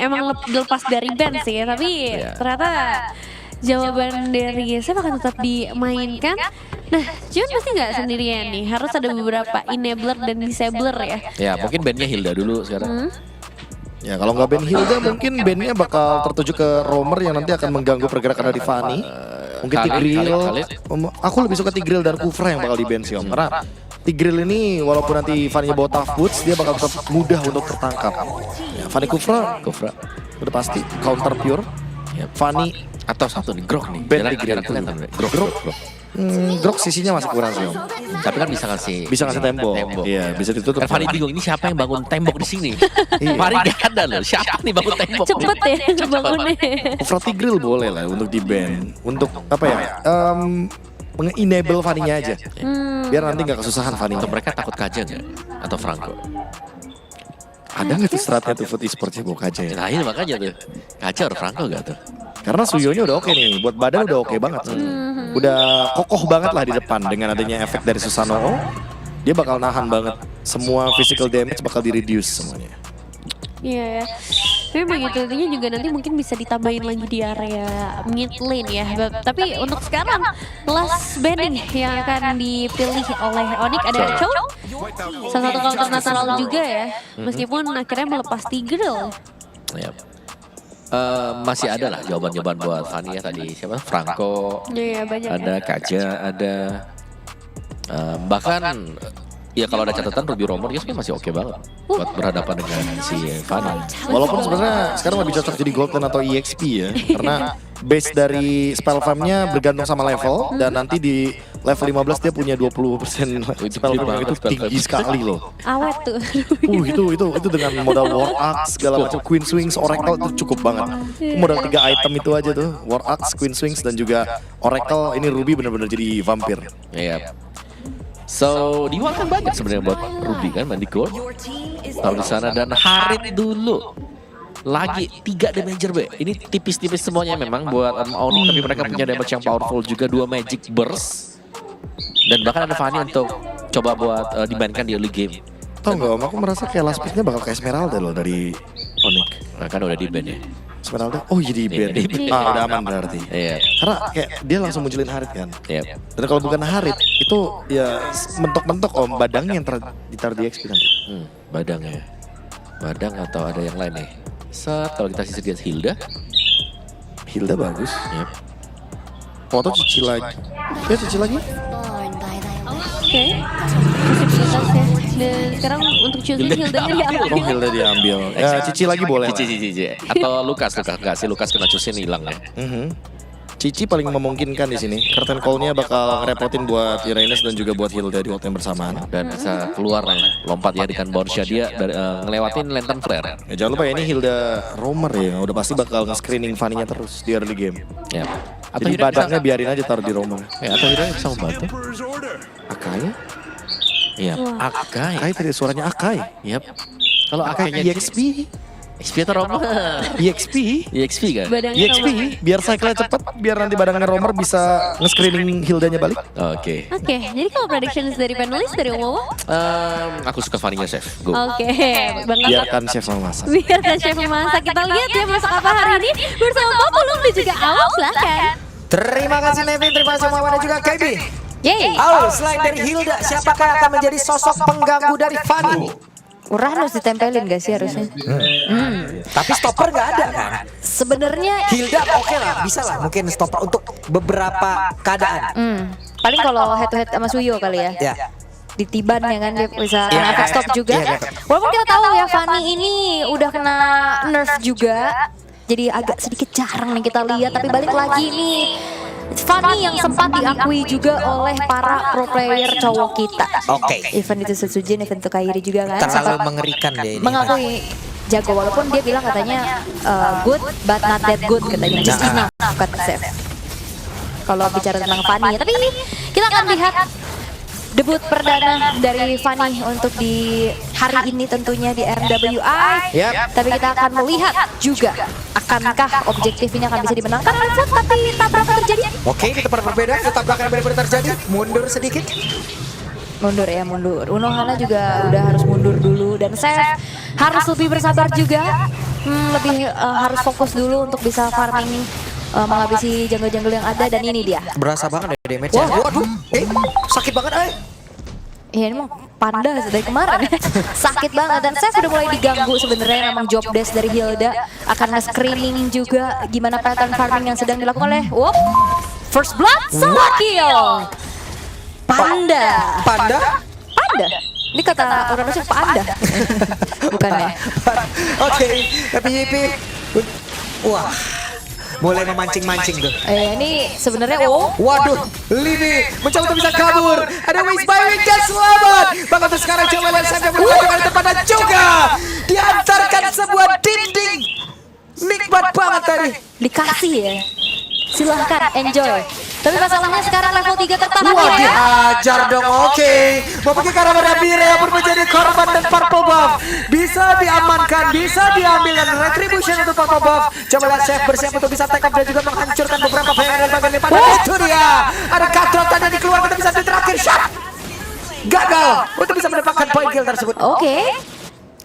emang lepas dari band sih, tapi ternyata jawaban dari saya akan tetap dimainkan. Nah, Jun pasti nggak sendirian nih, harus ada beberapa enabler dan disabler ya. Ya mungkin bandnya Hilda dulu sekarang. Ya kalau nggak band Hilda mungkin bandnya bakal tertuju ke Romer yang nanti akan mengganggu pergerakan dari Fanny. Mungkin Tigreal. Aku lebih suka Tigreal dan Kufra yang bakal di ban sih Om. Karena Tigreal ini walaupun nanti Fanny bawa tough boots, dia bakal tetap mudah untuk tertangkap. Ya, Fanny Kufra udah pasti counter pure. Ya, Fanny atau satu nih Grok nih. band Jalan Tigreal. kelihatan Grok. Grok sisinya masih kurang sih Om. Tapi kan bisa ngasih Tempo. Iya, bisa ditutup. Kan Fanny bingung ini siapa yang bangun tembok di sini. Mari gak ada loh. Siapa nih bangun tembok? Cepet ya bangunnya. Kufra Tigreal boleh lah untuk di ban. Untuk apa ya? Meng-enable Fanny-nya aja. Biar nanti nggak kesusahan Fanny. Atau mereka takut Kaja nggak? Atau Franco? Ada nggak tuh stratnya tuh Foot Esports bawa Kaja ya? Nah ini makanya tuh. Kaja atau Franco gak tuh? Karena Suyonya udah oke nih, buat badan udah oke banget. Udah kokoh banget lah di depan dengan adanya efek dari Susanoo. Dia bakal nahan banget, semua physical damage bakal di-reduce semuanya. Iya ya. Tapi begitu intinya juga nanti mungkin bisa ditambahin lagi di area mid lane ya. Tapi untuk sekarang last band nih yang akan dipilih oleh Onyx ada Chow. Salah satu counter natural juga ya. Meskipun akhirnya melepas Tigreal. Ya. Masih ada lah jawaban-jawaban buat Fanny ya tadi siapa? Franco. Iya banyak. Ada Kaja, ada bahkan ya kalau ada catatan Ruby Romer dia sebenarnya masih oke banget buat berhadapan dengan si Fanny. Walaupun sebenarnya sekarang lebih cocok jadi Golden atau EXP ya. Karena base dari spell farm-nya bergantung sama level. Dan nanti di level 15 dia punya 20% spell farm itu tinggi sekali loh. Awet tuh. Itu dengan modal War Axe segala macam Queen Swings, Oracle itu cukup banget. Modal 3 item itu aja tuh, War Axe, Queen Swings dan juga Oracle. Ini Ruby benar-benar jadi vampir. Iya. So dijual kan banyak sebenarnya buat Ruby kan main di gold. Taruh di sana dan Harit dulu. Lagi 3 damager B. Ini tipis-tipis semuanya memang buat Onyx tapi mereka punya damage yang powerful juga 2 magic burst. Dan bahkan ada Fanny untuk coba buat dimainkan di early game. Tau gak Om, aku merasa kayak last pick-nya bakal kayak Esmeralda loh dari Onyx. Nah, kan udah di ban ya. Esmeralda, oh jadi ban. Udah aman berarti. Iya. Karena kayak dia langsung munculin Harit kan. Iya. Dan kalau bukan Harit, itu ya mentok-mentok Om, badangnya yang ditaruh di XP nanti. Badang ya. Badang atau ada yang lain nih. Kalau kita sisi lihat Hilda bagus. Yep. Foto Cici lagi. Ya Cici lagi. Oke. Posibilitas ya. Dan sekarang untuk choosing Hildanya diambil. Oh Hilda diambil. Ya Cici lagi boleh lah. Cici. Atau Lukas enggak sih Lukas kena cusin hilang ya. Cici paling memungkinkan di sini. Curtain call-nya bakal ngerepotin buat Uranus dan juga buat Hilda di waktu yang bersamaan. Dan bisa keluar lah ya. Lompat ya dengan bounce dia ngelewatin lantern flare. Ya, jangan lupa ya ini Hilda Romer ya. Udah pasti bakal nge-screening Fanny-nya terus di early game. Ya. Atau jadi badangnya biarin aja taruh di Romer. Ya, atau Hira bisa membantu. Akai? Iya, Akai. Akai tadi suaranya Akai. Yap. Kalau Akai EXP? XP atau Romer? EXP kan? EXP biar cycle-nya cepet, biar nanti badangan Romer bisa nge-screening Hildanya balik. Oke. Oke, jadi kalau predictions dari panelis dari Omowo? Aku suka Fanny-nya Chef. Go. Oke, banget. Biarkan chef memasak. Biarkan chef memasak. Kita lihat ya masak apa hari ini bersama Populum dan juga Awam, silahkan. Terima kasih Nevin, terima kasih Mawar dan juga KB. Yeay. Selain dari Hilda, siapakah yang akan menjadi sosok pengganggu dari Fanny? Uranus ditempelin gak sih harusnya? Tapi stopper nggak ada kan? Sebenarnya Hilda oke lah, bisa lah mungkin stopper untuk beberapa keadaan. paling kalau head to head sama Suyo kali ya. Ya. Di Tiban ya kan dia bisa Iya, kena efek stop juga. iya. Walaupun kita tahu ya Fanny ini udah kena nerf juga. Jadi agak sedikit jarang nih kita lihat, tapi balik lagi nih Fanny yang sempat diakui juga oleh para pro player cowok kita. Oke. Event itu Setsujin, event itu Kairi juga kan. Terlalu sempat mengerikan dia ini. mengakui jago, walaupun dia bilang katanya good but not that good katanya, just enough kata Chef. Kalau bicara tentang Fanny, tapi ini kita akan lihat debut perdana dari Fanny untuk di hari ini tentunya di RWI. Tapi kita akan melihat juga akankah objektif ini akan bisa dimenangkan Alfred, tapi tabrakan terjadi. Oke, kita berbeda, tabrakan benar-benar terjadi. Mundur sedikit. Mundur ya, mundur. Unohana juga udah harus mundur dulu, dan Chef harus lebih bersabar juga. lebih harus fokus dulu untuk bisa farming menghabisi jungle-jungle yang ada dan ini dia. Berasa banget ya damage-nya. Waduh, sakit banget Ya ini mah panda dari kemarin sakit banget dan saya sudah mulai diganggu sebenarnya memang job desk dari Hilda akan nge-screening juga gimana pattern farming yang sedang dilakukan oleh first blood salah kill panda. Ini kata orang Rusia panda bukan ya. Oke, tapi YP wah mulai memancing-mancing tuh. Ini sebenarnya Waduh, Lini mencoba untuk bisa kabur. Ada Wiz by Wiz dan selamat. Bahkan tuh sekarang coba lihat saja menggunakan depan dan juga diantarkan sebuah dinding. Nikmat banget tadi. dikasih ya. Silahkan enjoy. Tapi masalahnya sekarang level 3 tertahan Wah, ya. dihajar dong. Oke. Mau pergi ke arah Bire yang pun menjadi korban dan Purple Buff. Bisa diamankan, bisa diambil dan retribution untuk Purple Buff. Coba lihat Chef bersiap untuk bisa take off dan juga menghancurkan beberapa player dan bagian depan. Dan itu dia. Ada Cutthroat tadi dikeluarkan tapi bisa di terakhir shot. Gagal untuk bisa mendapatkan poin kill tersebut. Oke.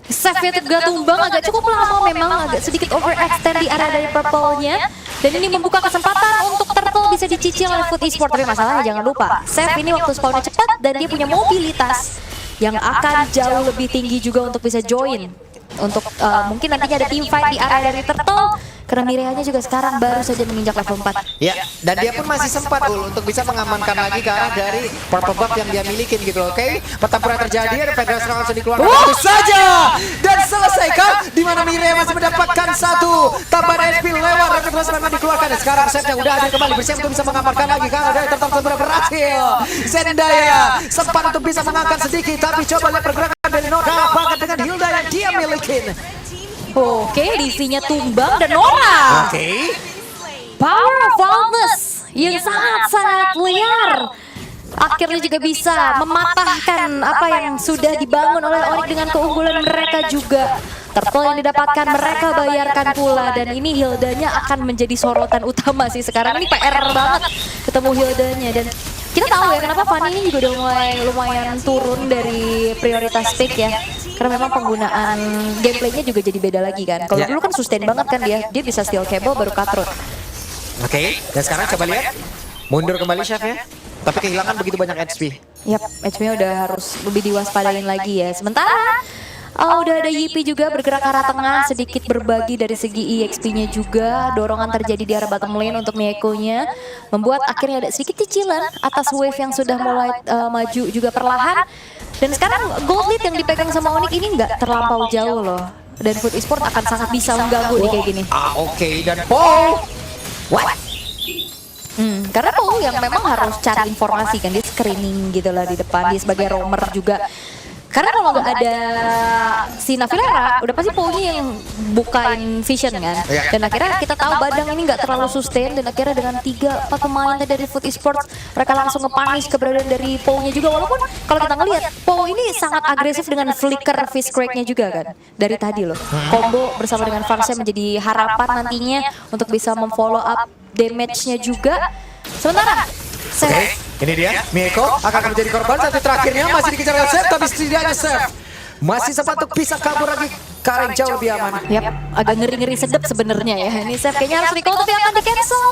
Save-nya Tegar tumbang agak cukup lama memang agak sedikit overextend di area dari purple-nya. Dan ini membuka kesempatan untuk Turtle bisa dicicil oleh Food Esport. Tapi masalahnya jangan lupa, Save ini waktu spawnnya cepat dan dia punya mobilitas yang akan jauh lebih tinggi juga untuk bisa join. Untuk mungkin nantinya ada team fight di area dari Turtle. Karena Mireanya juga sekarang baru saja menginjak level 4. Ya, dan dia pun masih sempat untuk bisa mengamankan lagi ke arah dari Purple Buff yang dia milikin gitu, oke? Pertempuran terjadi, ada Federation langsung dikeluarkan itu saja. Dan selesaikan, di mana Mireya masih mendapatkan satu tambahan HP lewat Rocket Blast memang dikeluarkan. Dan sekarang Seth yang udah ada kembali bersiap untuk bisa mengamankan lagi karena dari Turtle segera berhasil. Zendaya sempat untuk bisa mengangkat sedikit, tapi coba lihat pergerakan dari Noda banget dengan Hilda yang dia milikin. Oke, Livinya tumbang dan Nora. Oke. Power of Wildness yang sangat-sangat liar. Akhirnya juga bisa mematahkan apa yang sudah dibangun oleh Onyx dengan keunggulan mereka juga. Turtle yang didapatkan mereka bayarkan pula. Dan ini Hildanya akan menjadi sorotan utama sih sekarang. Ini PR banget ketemu Hildanya. Dan kita tahu ya kenapa Fanny ini juga udah mulai lumayan turun dari prioritas pick ya. Karena memang penggunaan gameplaynya juga jadi beda lagi kan. Kalau dulu kan sustain banget kan dia bisa steal cable baru Cutthroat. Oke, dan sekarang coba lihat. Mundur kembali Chef ya. Tapi kehilangan begitu banyak HP. Yap, HP-nya udah harus lebih diwaspadain lagi ya. Sementara udah ada Yipi juga bergerak ke arah tengah, sedikit berbagi dari segi EXP-nya juga. Dorongan terjadi di arah bottom lane untuk Mieko-nya, membuat akhirnya ada sedikit cicilan atas wave yang sudah mulai maju juga perlahan. Dan sekarang gold lead yang dipegang sama Onyx ini nggak terlampau jauh loh. Dan Food Esport akan sangat bisa mengganggu nih kayak gini. Oke, dan Paul. What? Karena Paul yang memang harus cari informasi kan, dia screening gitu lah di depan, dia sebagai roamer juga. Karena kalau nggak ada si Navilera, udah pasti Paulnya yang bukain vision kan. Dan akhirnya kita tahu Badang ini nggak terlalu sustain. Dan akhirnya dengan 3-4 pemain dari Food Esports, mereka langsung nge-punish keberadaan dari Paulnya juga. Walaupun kalau kita ngelihat, Paul ini sangat agresif dengan flicker Fist Crack-nya juga kan. Dari tadi loh, combo bersama dengan Farsia menjadi harapan nantinya untuk bisa memfollow up damage-nya juga. Sementara, Ini dia, Mieko akan menjadi korban. Satu terakhirnya masih dikejar oleh Seth, tapi setidaknya Seth masih sempat untuk bisa kabur lagi ke arah yang jauh lebih aman. Yap, agak ngeri-ngeri sedap sebenarnya ya. Ini Seth kayaknya harus recall tapi akan di-cancel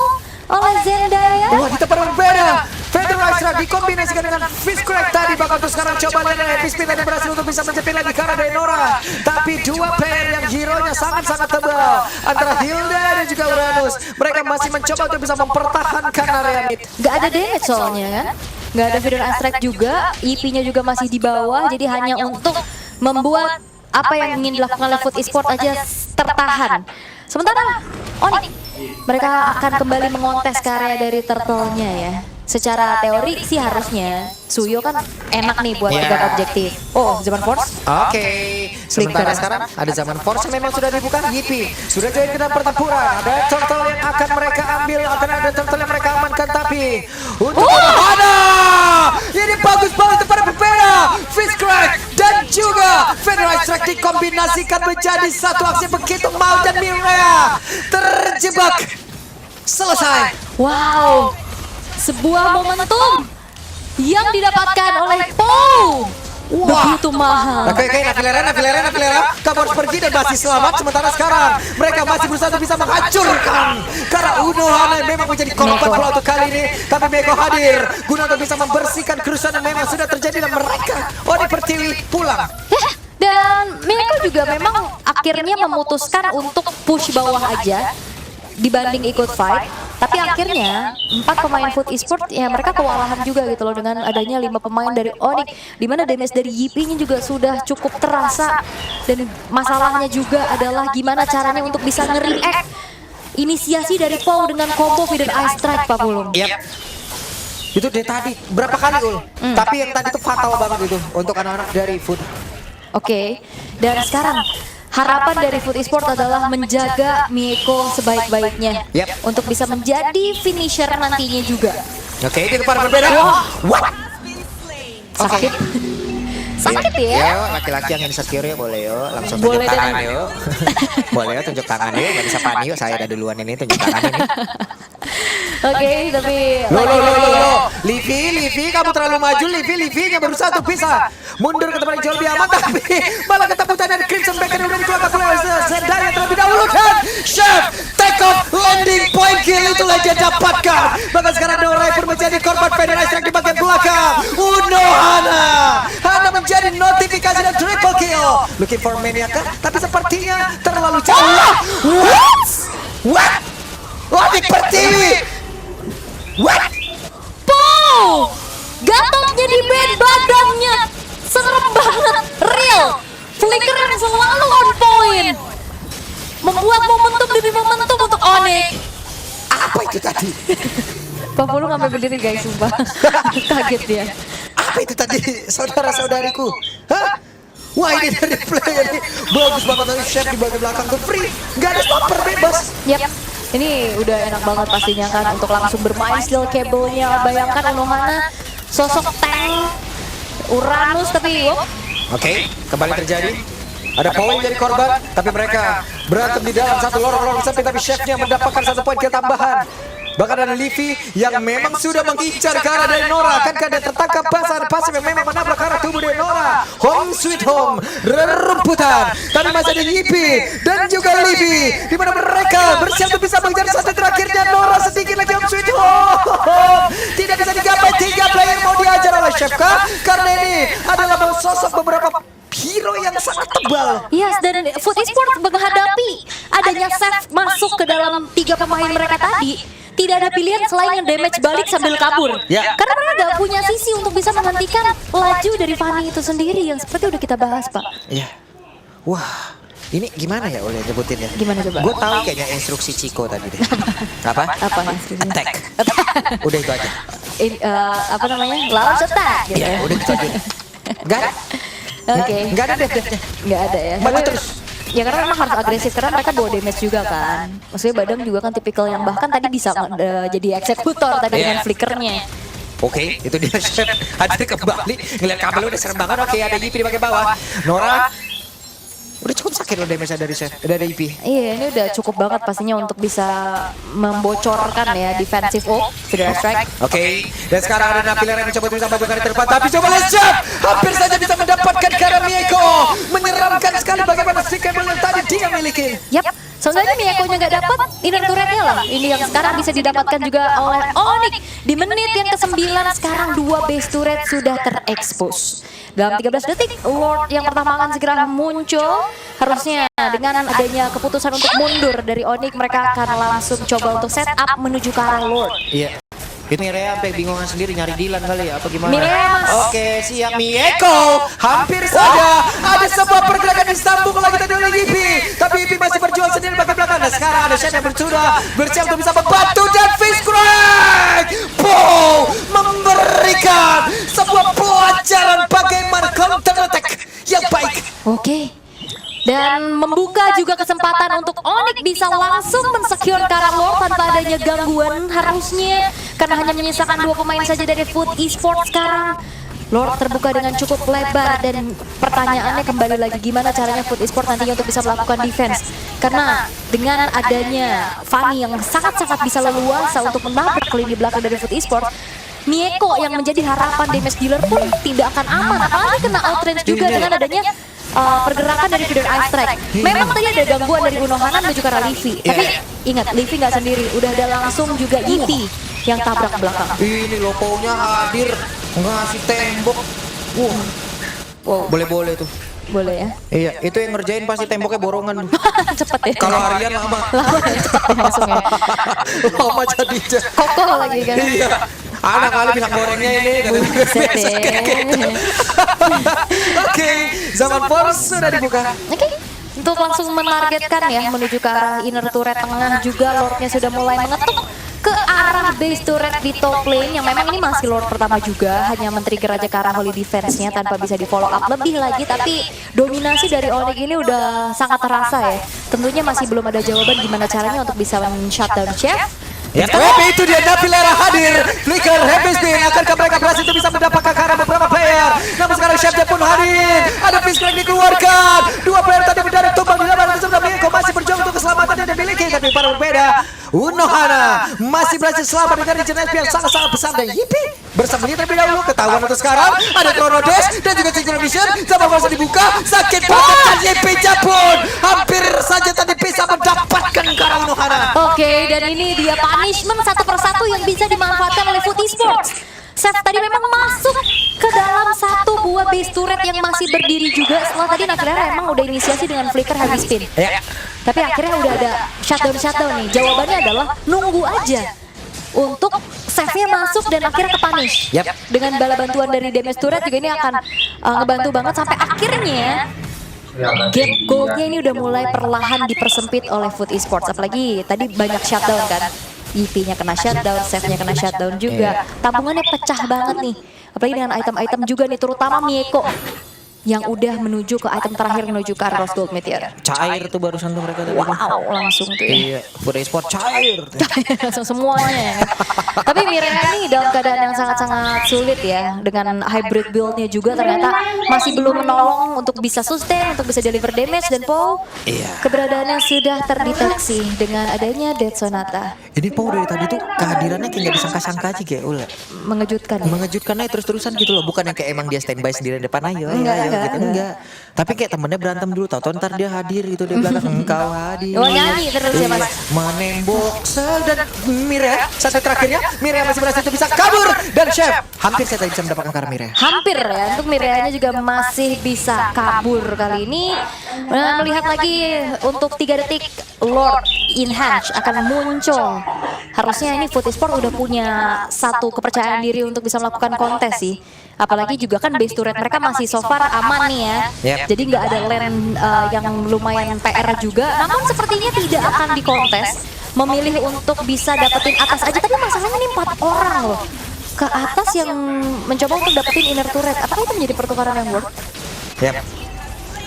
oleh Zendaya. Wah, di tempat berbeda. Federation dikombinasikan dengan Fist Crack tadi. Bakal terus sekarang coba lihat Happy Speed tadi berhasil untuk bisa menjepit lagi ke arah dari Nora. Tapi dua player yang hero-nya sangat-sangat tebal. Antara Hilda dan juga Uranus. Mereka masih mencoba untuk bisa mempertahankan area mid. Gak ada damage soalnya kan. Gak ada Feeder Strike juga. EP-nya juga masih di bawah. Jadi hanya untuk membuat apa yang ingin dilakukan oleh Food Esport aja tertahan. Sementara Onyx, mereka akan kembali mengontes ke area dari Turtle-nya ya. Secara teori sih harusnya Suyo kan enak nih buat pegang objektif. Oh, Zaman Force? Oke, sementara sekarang ada Zaman Force yang memang sudah dibuka. Yipi sudah jadi kita pertempuran. Ada Turtle yang akan mereka ambil, akan ada Turtle yang mereka amankan. Tapi untuk ada ini bagus banget kepada berbeda. Fist Crack dan juga Federal Strike dikombinasikan menjadi satu aksi begitu mau dan Mireya terjebak. Selesai. Wow, sebuah momentum yang didapatkan oleh Paul. begitu mahal. Oke, Navilera, kamu harus pergi dan masih selamat. Sementara sekarang mereka masih berusaha untuk bisa menghancurkan. Karena Unohana memang menjadi korban pula untuk kali ini. Tapi Meko hadir guna untuk bisa membersihkan kerusuhan yang memang sudah terjadi dan mereka Oni Pertiwi pulang. Dan Meko juga memang akhirnya memutuskan untuk push bawah aja dibanding ikut fight. Tapi akhirnya 4 pemain Food Esport ya mereka kewalahan juga gitu loh dengan adanya 5 pemain dari Onyx, di mana damage dari YP-nya juga sudah cukup terasa. Dan masalahnya juga adalah gimana caranya untuk bisa nge-react inisiasi dari Pau dengan combo feeder Ice Strike, Pak Pulung. Yap. Itu dari tadi berapa kali Ul? Tapi yang tadi itu fatal banget itu untuk anak-anak dari Food. Oke, dan sekarang harapan dari Food Esport adalah menjaga Mieko sebaik-baiknya untuk bisa menjadi finisher nantinya juga. Oke, itu para berbeda. What? Sakit. Sakit ya? Yo, laki-laki yang insecure ya boleh yo, langsung Boleh tunjuk tangan dengan- yo. Boleh yo, tunjuk tangan yo, gak bisa panik yo, saya ada duluan ini, tunjuk tangan ini. Oke, tapi Lo. Livi, kamu terlalu maju, Livi yang berusaha untuk bisa mundur ke tempat yang jauh lebih aman, tapi malah ketakutan dari Crimson Baker udah dikeluarkan oleh Zendaya terlebih dahulu dan Chef take off landing point kill itulah dia dapatkan. Bahkan sekarang Norai pun menjadi korban Federasi yang di bagian belakang. Hana menjadi notifikasi dan triple kill. Looking for Maniaca, tapi sepertinya terlalu jauh. What? Onyx Pertiwi. What? Pau! Gatotnya di band badannya serem banget, real. Flicker yang selalu on point, membuat momentum demi momentum untuk Onyx. Apa itu tadi? Pak Pulung sampai berdiri guys, sumpah. Kaget dia. Apa itu tadi, saudara-saudariku? Hah? Wah, ini dari player ini bagus banget dari Chef di bagian belakang tuh free. Gak ada stopper, bebas. Yap. Ini udah enak banget pastinya kan untuk langsung bermain skill cable-nya. Bayangkan Unohana sosok tank Uranus tapi Oke, kembali terjadi. Ada poin dari korban, tapi mereka berantem di dalam satu lorong-lorong sempit, tapi Chefnya mendapatkan 1 poin kill tambahan. Bahkan ada Livi yang memang sudah mengincar ke arah dari Nora. Akankah dia tertangkap pasar pasif yang memang menabrak ke arah tubuh dari Nora. Home sweet home, rerumputan. Tapi masih ada Yipi dan juga Livi, di mana mereka bersiap untuk bisa mengejar satu terakhirnya. Nora sedikit lagi home sweet home. Tidak bisa digapai, 3 player mau diajar oleh Chef kah? Karena ini adalah sosok beberapa hero yang sangat tebal. yes, dan Food Esport menghadapi adanya save masuk ke dalam 3 pemain mereka tadi. Tidak ada pilihan selain damage balik sambil kabur. Ya. Karena mereka gak punya sisi untuk bisa menghentikan laju dari Fanny itu sendiri yang seperti udah kita bahas, Pak. Iya. Wah, ini gimana ya Oleh nyebutin ya? Gimana coba? Gue tahu kayaknya instruksi Chico tadi deh. Apa? Apa instruksinya? Attack. Udah itu aja. Apa namanya? Launch attack gitu. Iya, udah itu aja. Gak ada. Oke. Gak ada death-deathnya. Nggak ada ya. Maju Tapi- terus. Ya karena memang harus agresif karena mereka bawa damage juga kan. Maksudnya Badam juga kan tipikal yang bahkan tadi bisa jadi eksekutor tadi dengan flickernya. Oke, itu dia Chef. Hadir kembali. Ngeliat kabel udah serem banget. Oke, ada Yipi di bagian bawah. Nora. Udah cukup sakit loh damage dari Chef. Dari Yipi. Iya, ini udah cukup banget pastinya untuk bisa membocorkan ya defensive ult, feeder strike. Oke, dan sekarang ada Navilera yang mencoba bisa maju ke depan, tapi coba lihat Chef, hampir saja bisa mendapatkan karena Mieko. Menyeramkan sekali bagaimana stick cable yang tadi dia miliki. Yap, soalnya Miyako-nya nggak dapat, inner turretnya lah. Ini yang sekarang bisa didapatkan juga oleh Onyx. Di menit yang ke-9 sekarang 2 base turret sudah terekspos. Dalam 13 detik, Lord yang pertama akan segera muncul. Harusnya dengan adanya keputusan untuk mundur dari Onyx, mereka akan langsung coba untuk set up menuju ke arah Lord. Iya. Itu Mireya sampai bingungan sendiri nyari Dilan kali ya, apa gimana? Mireya, Mas. Oke, siap Mieko. Hampir saja ada sebuah pergerakan disambung lagi tadi oleh Yipi. Tapi Yipi masih berjuang sendiri bagian belakang. Dan sekarang ada Shen yang bersudah bersiap untuk bisa membantu dan Fist Crack. Pow memberikan sebuah pelajaran bagaimana counter attack yang baik. Oke. Dan membuka juga kesempatan untuk Onyx bisa langsung mensecure ke arah Lord tanpa adanya gangguan harusnya. Karena hanya menyisakan 2 pemain saja dari Food Esport sekarang. Lord terbuka dengan cukup lebar dan pertanyaannya kembali lagi gimana caranya Food Esport nantinya untuk bisa melakukan defense. Karena dengan adanya Fanny yang sangat-sangat bisa leluasa untuk menabrak ke lini belakang dari Food Esport, Mieko yang menjadi harapan damage dealer pun tidak akan aman. Apalagi kena outrange juga dengan adanya pergerakan dari Feeder Ice Strike. Memang tadi ada gangguan dari Unohana menuju ke arah Livi. Tapi ingat, Livi nggak sendiri. Udah ada langsung juga Yipi yang tabrak belakang. Ini Lopo-nya hadir ngasih tembok. Wow, boleh-boleh tuh. Boleh ya? Iya, itu yang ngerjain pasti temboknya borongan. Cepet ya. Kalau Aryan lama. Lama ya, cepet ya langsung ya. Lama jadinya. Kokoh lagi kan. Iya. Anak kali bisa gorengnya ini. Buset deh. Oke, zaman Force sudah dibuka. Oke. Untuk langsung menargetkan ya menuju ke arah inner turret tengah juga Lordnya sudah mulai mengetuk ke arah base turret di top lane yang memang ini masih Lord pertama juga, hanya men-trigger aja ke arah Holy Defense-nya tanpa bisa di follow up lebih lagi, tapi dominasi dari Onyx ini udah sangat terasa ya. Tentunya masih belum ada jawaban gimana caranya untuk bisa men-shutdown Chef. Ya, tapi itu dia Navilera hadir. Flicker, Happy Spin. Akankah mereka berhasil untuk bisa mendapatkan ke arah beberapa player? Namun sekarang Chefnya pun hadir. Ada Fiskrak dikeluarkan. Dua player tadi mendarat tumbang di dalam sebelah Mieko masih berjuang untuk keselamatan yang dimiliki. Tapi para berbeda, Unohana masih berhasil selamat dengan regenerasi yang sangat-sangat besar. Dan Yipi bersama dia terlebih dahulu. Ketahuan untuk sekarang. Ada Chrono Dash dan juga Signal Vision. Sama masa dibuka. Sakit banget dan Yipi pun hampir saja tadi bisa mendapatkan ke arah Unohana. Oke, dan ini dia punishment satu persatu yang bisa dimanfaatkan oleh Foot Esports. Seth tadi memang masuk ke dalam satu buah base turret yang masih berdiri juga. Setelah tadi Navilera emang udah inisiasi dengan flicker heavy spin. Tapi akhirnya udah ada shutdown nih. Jawabannya adalah nunggu aja untuk save-nya masuk dan akhirnya ke punish. Dengan bala bantuan dari damage turret juga ini akan ngebantu banget sampai akhirnya gap goldnya ini udah mulai perlahan dipersempit oleh Foot Esports. Apalagi tadi banyak shutdown kan. EP-nya kena shutdown, save-nya kena shutdown juga. Tabungannya pecah banget nih. Apalagi dengan item-item juga nih, terutama Mieko yang udah menuju ke item terakhir menuju ke arah Rose Gold Meteor. Cair tuh barusan tuh mereka tadi. Wow, langsung tuh ya. Iya, Foot Esports cair. Langsung semuanya ya. Tapi Mirena ini dalam keadaan yang sangat-sangat sulit ya. Dengan hybrid build-nya juga ternyata masih belum menolong untuk bisa sustain, untuk bisa deliver damage. Dan Pau, keberadaannya sudah terdeteksi dengan adanya Dead Sonata. Ini Pau dari tadi tuh kehadirannya kayak gak disangka-sangka aja kayak Ula. Mengejutkan ya? Mengejutkan aja terus-terusan gitu loh. Bukan yang kayak emang dia standby sendiri di depan ayo Enggak. gitu. Enggak. Tapi kayak temennya berantem dulu. Tahu-tahu ntar dia hadir gitu di belakang. Engkau hadir. Oh nyanyi terus ya Mas. Menembok dan Mireya satu terakhirnya Mireya masih berhasil untuk bisa kabur dan Chef hampir saya tadi bisa mendapatkan karena Mireya. Hampir ya, untuk Mireanya juga masih bisa kabur kali ini. Melihat lagi untuk 3 detik Lord Enhance akan muncul. Harusnya ini Foot Esports udah punya satu kepercayaan diri untuk bisa melakukan kontes sih. Apalagi juga kan base turret mereka masih so far aman nih ya. Jadi nggak ada lane yang lumayan PR juga. Namun sepertinya tidak akan dikontes. Memilih untuk bisa dapetin atas aja. Tapi masalahnya ini 4 orang loh ke atas yang mencoba untuk dapetin inner turret. Apakah itu menjadi pertukaran yang worth?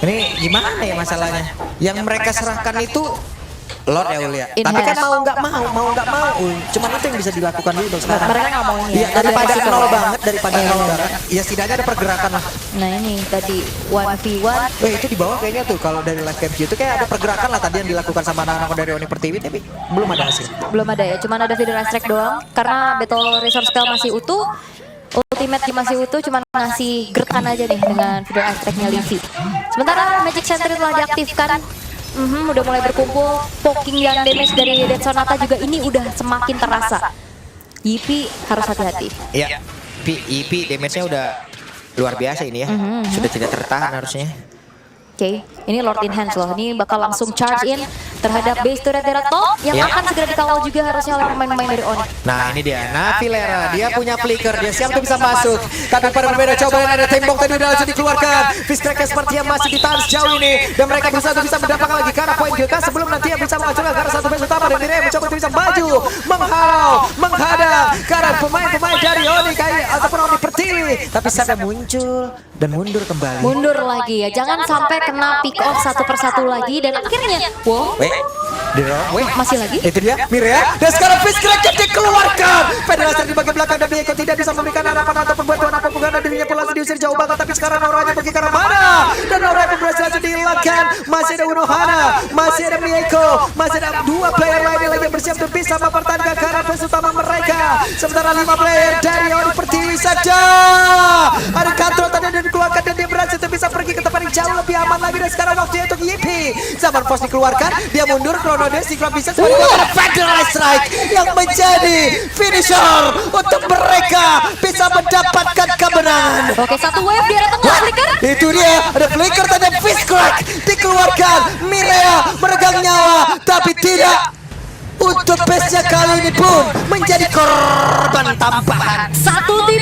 Ini gimana ya masalahnya? Yang mereka serahkan itu Lord ya Ulia. Tapi kan Enhance. mau nggak mau. Cuman itu yang bisa dilakukan dulu dong sekarang. Mereka nggak mau ya. Iya, daripada Ada nol resiko. banget, daripada nol banget. Ya setidaknya ada pergerakan lah. Nah ini tadi 1v1. Itu di bawah kayaknya tuh kalau dari live cam itu kayak ada pergerakan lah tadi yang dilakukan sama anak-anak dari Oni Pertiwi tapi belum ada hasil. Belum ada ya, cuman ada Feeder Ice Strike doang. Karena Battle Resource Spell masih utuh. Ultimate masih utuh, cuman ngasih gerkan aja nih dengan Feeder Ice Strike-nya Livi. Sementara Magic Sentry telah diaktifkan. Udah mulai berkumpul. Poking yang damage dari Dead Sonata juga ini udah semakin terasa. Yipi harus hati-hati. Iya. EP damage-nya udah luar biasa ini ya. Sudah tidak tertahan harusnya. Oke, ini Lord Enhance loh. Ini bakal langsung charge in terhadap base turret dari top yang akan segera dikawal juga harusnya oleh pemain-pemain dari Onyx. Nah ini dia, Navilera, dia punya flicker, dia siap untuk bisa masuk. Tapi para berbeda coba ada tembok tadi udah langsung dikeluarkan. Fiskraknya sepertinya masih ditahan sejauh ini. Dan mereka berusaha untuk bisa mendapatkan lagi karena poin GK sebelum nanti yang bisa menghasilkan karena satu base utama. Dan Mireya mencoba untuk bisa maju, menghalau, menghadang karena pemain-pemain dari Onyx ataupun Onyx Pertiwi. Tapi sampai muncul dan mundur kembali. Mundur lagi ya, jangan sampai kena pick off satu persatu lagi dan akhirnya, wow, masih lagi? Itu dia, Mireya. Dan sekarang Fiskraknya dikeluarkan. Federasi di bagian belakang dan Mieko tidak bisa memberikan harapan atau perbuatan apapun karena dirinya pun langsung diusir jauh banget. Tapi sekarang Auranya pergi ke arah mana? Dan Auranya pun berhasil langsung dihilangkan. Masih ada Unohana, masih ada Mieko, masih ada 2 player lain yang lagi bersih siap untuk bisa mempertahankan karakter base utama mereka. Sementara 5 player dari Onyx Pertiwi saja. Ada kontrol tadi dan dikeluarkan dan dia berhasil untuk bisa pergi ke tempat yang jauh lebih aman lagi. Dan sekarang waktunya untuk Yipi. Zaman Force dikeluarkan, dia mundur, Chrono Dance, Cyclops bisa sebaliknya ada Federal Strike yang menjadi finisher untuk mereka bisa mendapatkan kemenangan. Oke, satu wave di arah tengah Flicker. Itu dia, ada Flicker dan ada Fist Crack dikeluarkan. Mirea meregang nyawa, tapi tidak untuk base-nya kali ini pun menjadi korban tambahan. Satu tim